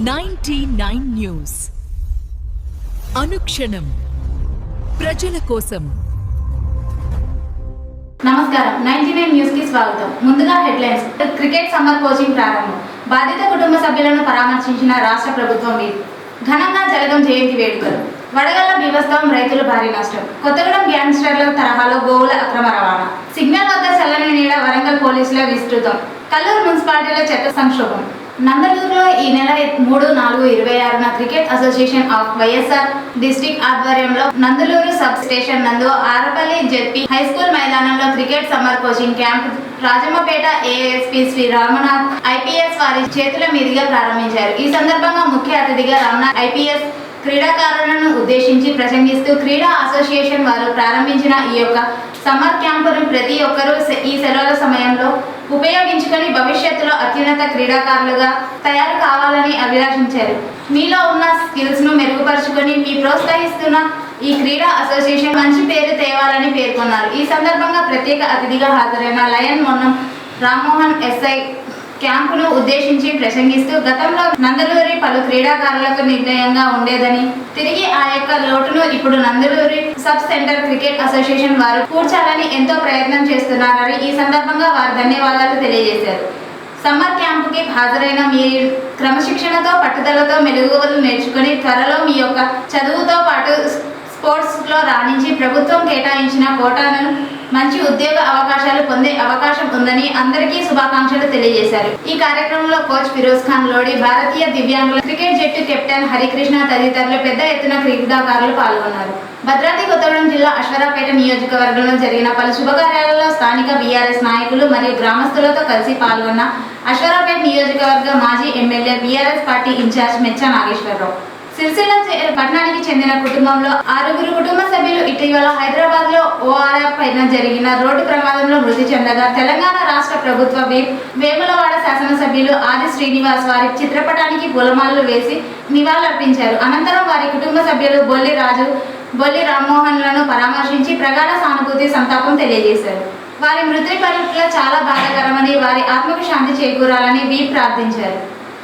99 news అనుక్షణం ప్రజల కోసం. నమస్కారం. 99 న్యూస్ కి స్వాగతం. ముందుగా హెడ్లైన్స్. క్రికెట్ సమ్మర్ కోచింగ్ ప్రారంభం. బాధిత కుటుంబ సభ్యులను పరామర్శించిన రాష్ట్ర ప్రభుత్వం. ఘనంగా జలగం జయంతి వేడుకలు. వడగళ్ల బీభత్సం, రైతులు భారీ నష్టం. కొత్తగూడెం గ్యాంగ్స్టర్ల తరహాలో గోవుల అక్రమ రవాణా. సిగ్నల్ వద్ద చల్లని నీడ, వరంగల్ పోలీసుల విస్తృతం. కల్లూరు మున్సిపాలిటీలో చెత్త సంక్షోభం. నందలూరులో ఈ నెల 3-4-26న cricket association of YSR district ఆధ్వర్యంలో నందలూరు సబ్ స్టేషన్ నందు ఆరపల్లి జెడ్పీ హైస్కూల్ మైదానంలో cricket summer coaching camp Rajammapeta ASP Sri Ramanath IPS వారి చేతుల మీదుగా ప్రారంభించారు. ఈ సందర్భంగా ముఖ్య అతిథిగా రామనాథ్ ఐపీఎస్ క్రీడాకారులను ఉద్దేశించి ప్రసంగిస్తూ క్రీడా అసోసియేషన్ వారు ప్రారంభించిన ఈ యొక్క సమ్మర్ క్యాంపును ప్రతి ఒక్కరూ ఈ సెలవుల సమయంలో ఉపయోగించుకొని భవిష్యత్తులో అత్యున్నత క్రీడాకారులుగా తయారు కావాలని అభిలాషించారు. మీలో ఉన్న స్కిల్స్ను మెరుగుపరుచుకొని మీ ప్రోత్సహిస్తున్న ఈ క్రీడా అసోసియేషన్ మంచి పేరు తేవాలని పేర్కొన్నారు. ఈ సందర్భంగా ప్రత్యేక అతిథిగా హాజరైన లయన్ మొన్నం రామ్మోహన్ ఎస్ఐ క్యాంపును ఉద్దేశించి ప్రసంగిస్తూ గతంలో నందలూరి పలు క్రీడాకారులకు నిర్ణయంగా ఉండేదని, తిరిగి ఆ యొక్క లోటును ఇప్పుడు నందలూరి సబ్ సెంటర్ క్రికెట్ అసోసియేషన్ వారు పూడ్చాలని ఎంతో ప్రయత్నం చేస్తున్నారని ఈ సందర్భంగా వారు ధన్యవాదాలు తెలియజేశారు. సమ్మర్ క్యాంపుకి హాజరైన మీ క్రమశిక్షణతో పట్టుదలతో మెరుగుదలు నేర్చుకుని త్వరలో మీ యొక్క చదువుతో పాటు స్పోర్ట్స్లో రాణించి ప్రభుత్వం కేటాయించిన కోటాను మంచి ఉద్యోగ అవకాశాలు పొందే అవకాశం ఉందని అందరికీ శుభాకాంక్షలు తెలియజేశారు. ఈ కార్యక్రమంలో కోచ్ ఫిరోజ్ ఖాన్ లోడి, భారతీయ దివ్యాంగుల క్రికెట్ జట్టు కెప్టెన్ హరికృష్ణ తదితరులు పెద్ద ఎత్తున క్రీడాకారులు పాల్గొన్నారు. భద్రాద్రి కొత్తగూడెం జిల్లా అశ్వరాపేట నియోజకవర్గంలో జరిగిన పలు శుభకార్యాలలో స్థానిక బీఆర్ఎస్ నాయకులు మరియు గ్రామస్తులతో కలిసి పాల్గొన్న అశ్వరాపేట నియోజకవర్గ మాజీ MLA BRS party incharge Mecha Nageswara Rao. Sircilla పట్టణానికి చెందిన కుటుంబంలో 6 కుటుంబ సభ్యులు ఇటీవల హైదరాబాద్ లో ఓఆర్ఆర్ పైన జరిగిన రోడ్డు ప్రమాదంలో మృతి చెందగా తెలంగాణ రాష్ట్ర ప్రభుత్వ వేములవాడ శాసనసభ్యులు ఆది శ్రీనివాస్ వారి చిత్రపటానికి పూలమాలలు వేసి నివాళులర్పించారు. అనంతరం వారి కుటుంబ సభ్యులు బొల్లి రాజు, బొల్లి రామ్మోహన్లను పరామర్శించి ప్రగాఢ సానుభూతి, సంతాపం తెలియజేశారు. వారి మృతి పట్ల చాలా బాధాకరమని, వారి ఆత్మకు శాంతి చేకూరాలని ప్రార్థించారు.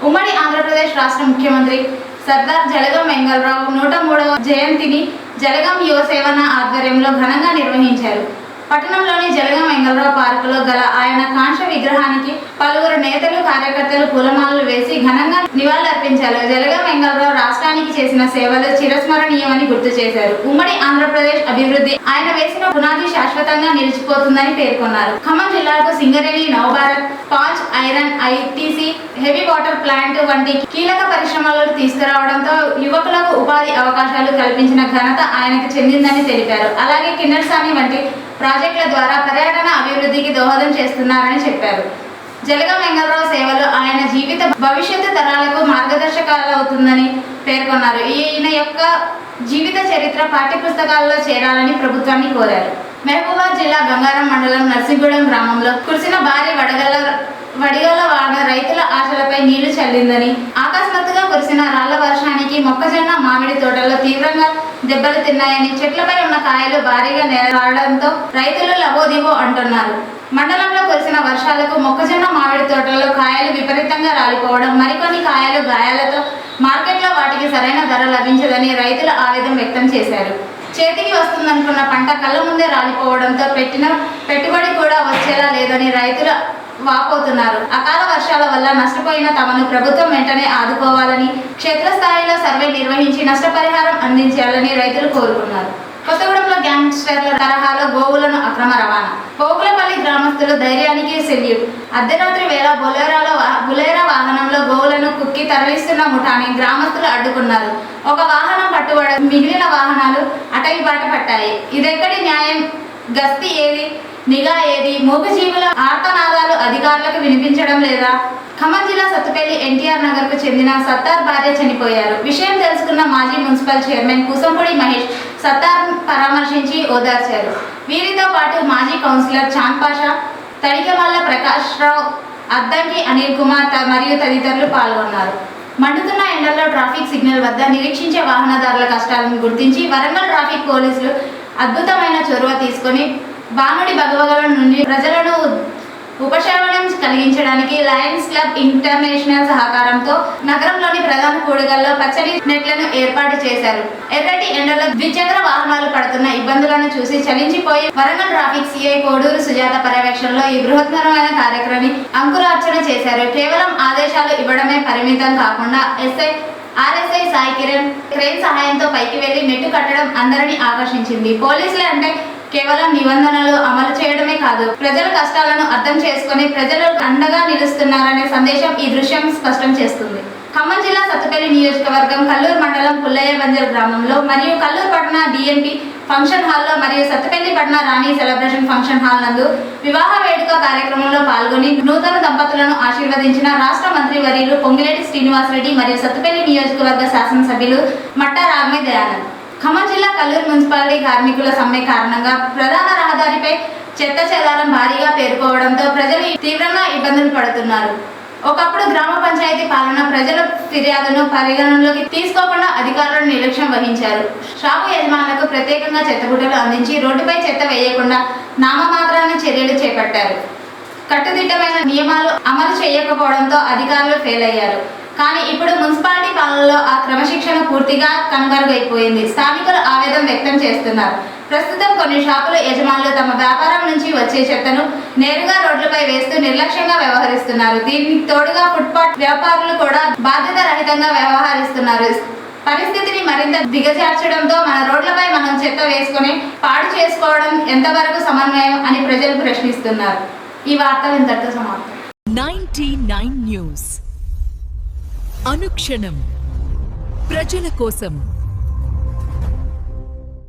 ఉమ్మడి ఆంధ్రప్రదేశ్ రాష్ట్ర ముఖ్యమంత్రి సర్దార్ జలగం వెంగళరావు 103వ జయంతిని జలగం యువ సేవన ఆధ్వర్యంలో ఘనంగా నిర్వహించారు. పట్టణంలోని జలగం వెంగళరావు పార్కులో గల ఆయన కాంస్య విగ్రహానికి పలువురు నేతలు, కార్యకర్తలు పూలమాలలు వేసి ఘనంగా నివాళులర్పించారు. జలగం వెంగళరావు రాష్ట్రానికి చేసిన సేవలు చిరస్మరణీయమని గుర్తు చేశారు. ఉమ్మడి ఆంధ్రప్రదేశ్ అభివృద్ధి ఆయన వేసిన పునాది శాశ్వతంగా నిలిచిపోతుందని పేర్కొన్నారు. ఖమ్మం జిల్లాకు సింగరేణి, నవభారత్, పాంచ్ iron, ITC, heavy water plant వంటి కీలక పరిశ్రమలను తీసుకురావడంతో యువకులకు ఉపాధి అవకాశాలు కల్పించిన ఘనత ఆయనకు చెందిందని తెలిపారు. అలాగే కిన్నెరసాని వంటి ప్రాజెక్టుల ద్వారా పర్యాటన అభివృద్ధికి దోహదం చేస్తున్నారని చెప్పారు. జలగం వెంగళరావు సేవలు ఆయన జీవిత భవిష్యత్తు తరాలకు మార్గదర్శకాలవుతుందని పేర్కొన్నారు. ఈయన యొక్క జీవిత చరిత్ర పాఠ్య పుస్తకాల్లో చేరాలని ప్రభుత్వాన్ని కోరారు. మహబూబాద్ జిల్లా గంగారం మండలం నర్సింగూడెం గ్రామంలో కురిసిన భారీ వడిగళ్ల వాన రైతుల ఆశలపై నీళ్లు చల్లిందని, అకస్మాత్తుగా కురిసిన రాళ్ల వర్షానికి మొక్కజొన్న, మామిడి తోటల్లో తీవ్రంగా దెబ్బలు తిన్నాయని, చెట్లపై ఉన్న కాయలు భారీగా నేలరాడడంతో రైతులు లబోదిబో అంటున్నారు. మండలంలో కురిసిన వర్షాలకు మొక్కజొన్న, మామిడి తోటల్లో కాయలు విపరీతంగా రాలిపోవడం, మరికొన్ని కాయలు గాయాలతో మార్కెట్లో వాటికి సరైన ధర లభించదని రైతులు ఆవేదన వ్యక్తం చేశారు. చేతికి వస్తుందనుకున్న పంట కళ్ళ ముందే రాలిపోవడంతో పెట్టిన పెట్టుబడి కూడా వచ్చేలా లేదని రైతులు వాపోతున్నారు. అకాల వర్షాల వల్ల నష్టపోయిన తమను ప్రభుత్వం వెంటనే ఆదుకోవాలని, క్షేత్రస్థాయిలో సర్వే నిర్వహించి నష్టపరిహారం అందించాలని రైతులు కోరుకున్నారు. కొత్తగూడెంలో గ్యాంగ్స్టర్ల తరహాలో గోవులను అక్రమ రవాణా. పోకులపల్లి గ్రామస్తులు ధైర్యానికి సెల్యూట్. అర్ధరాత్రి వేళ బులేరా వాహనంలో గోవులను కుక్కి తరలిస్తున్న ముఠాని గ్రామస్తులు అడ్డుకున్నారు. ఒక వాహనం పట్టుబడ మిగిలిన వాహనాలు అటవిబాట పట్టాయి. ఇదెక్కడి న్యాయం? గస్తీ ఏది? నిఘా ఏది? మూగజీవుల ఆర్తనాదాలు అధికారులకు వినిపించడం లేదా? ఖమ్మం జిల్లా సత్తుపల్లి ఎన్టీఆర్ నగర్ కు చెందిన సత్తార్ భార్య చనిపోయారు. విషయం తెలుసుకున్న మాజీ మున్సిపల్ చైర్మన్ కూసంపూడి మహేష్ సత్తార్ పరామర్శించి ఓదార్చారు. వీరితో పాటు మాజీ కౌన్సిలర్ చాంద్ పాషా, తడికమల్ల ప్రకాష్ రావు, అద్దంకి అనిల్ కుమార్ మరియు తదితరులు పాల్గొన్నారు. మండుతున్న ఎండల్లో ట్రాఫిక్ సిగ్నల్ వద్ద నిరీక్షించే వాహనదారుల కష్టాలను గుర్తించి వరంగల్ ట్రాఫిక్ పోలీసులు అద్భుతమైన చొరవ తీసుకొని బానుడి భగవగల నుండి ప్రజలను ఉపశమనం కలిగించడానికి లయన్స్ క్లబ్ ఇంటర్నేషనల్ సహకారంతో నగరంలోని ప్రధాన కూడగల్లో పచ్చని నెట్లను ఏర్పాటు చేశారు. ఎర్రటి ఎండలో ద్విచక్ర వాహనాలు పడుతున్న ఇబ్బందులను చూసి చలించిపోయి వరంగల్ ట్రాఫిక్ సిఐ కోడూరు సుజాత పర్యవేక్షణలో ఈ బృహత్తరమైన కార్యక్రమాన్ని అంకురార్చన చేశారు. కేవలం ఆదేశాలు ఇవ్వడమే పరిమితం కాకుండా ఆర్ఎస్ఐ సాయి కిరణ్ క్రేన్ సహాయంతో పైకి వెళ్లి నెట్టు కట్టడం అందరినీ ఆకర్షించింది. పోలీసులు అంటే కేవలం నిబంధనలు అమలు చేయడమే కాదు, ప్రజల కష్టాలను అర్థం చేసుకుని ప్రజలు అండగా నిలుస్తున్నారనే సందేశం ఈ దృశ్యం స్పష్టం చేస్తుంది. ఖమ్మం జిల్లా సత్తుపల్లి నియోజకవర్గం కల్లూరు మండలం పుల్లయ్య బంజర్ గ్రామంలో మరియు కల్లూరు పట్టణ డిఎన్పి ఫంక్షన్ హాల్లో మరియు సత్తుపల్లి పట్టణ రాణి సెలబ్రేషన్ ఫంక్షన్ హాల్ నందు వివాహ వేడుక కార్యక్రమంలో పాల్గొని నూతన దంపతులను ఆశీర్వదించిన రాష్ట్ర మంత్రి వర్యులు పొంగిలేటి శ్రీనివాసరెడ్డి మరియు సత్తుపల్లి నియోజకవర్గ శాసనసభ్యులు మట్టా రామ్య దయానంద్. ఖమ్మం జిల్లా కల్లూరు మున్సిపాలిటీ కార్మికుల సమ్మె కారణంగా ప్రధాన రహదారిపై చెత్త చెదారం భారీగా పేరుకోవడంతో ప్రజలు తీవ్రంగా ఇబ్బందులు పడుతున్నారు. ఒకప్పుడు గ్రామ పంచాయతీ పాలన ప్రజల ఫిర్యాదును పరిగణనలోకి తీసుకోకుండా అధికారులు నిర్లక్ష్యం వహించారు. షాపు యజమానులకు ప్రత్యేకంగా చెత్తబుట్టలు అందించి రోడ్డుపై చెత్త వేయకుండా నామమాత్రాన చర్యలు చేపట్టారు. కట్టుదిట్టమైన నియమాలు అమలు చేయకపోవడంతో అధికారులు ఫెయిల్ అయ్యారు. కానీ ఇప్పుడు మున్సిపాలిటీ పాలనలో ఆ క్రమశిక్షణ పూర్తిగా కనుమరుగైపోయింది. స్థానికులు ఆవేదన వ్యక్తం చేస్తున్నారు. ప్రస్తుతం కొన్ని షాపుల యజమానులు తమ వ్యాపారం నుంచి వచ్చే చెత్తను నేరుగా రోడ్లపై వేస్తూ నిర్లక్ష్యంగా వ్యవహరిస్తున్నారు. దీనికి తోడుగా ఫుట్పాత్ వ్యాపారులు కూడా బాధ్యత రహితంగా వ్యవహరిస్తున్నారు. పరిస్థితిని మరింత దిగజార్చడంతో మన రోడ్లపై మనం చెత్త వేసుకొని పాడు చేసుకోవడం ఎంతవరకు సమన్వయం అని ప్రజలు ప్రశ్నిస్తున్నారు. ఈ వార్తలు ఇంతటితో సమాప్తం. 99 న్యూస్ అనుక్షణం ప్రజల కోసం.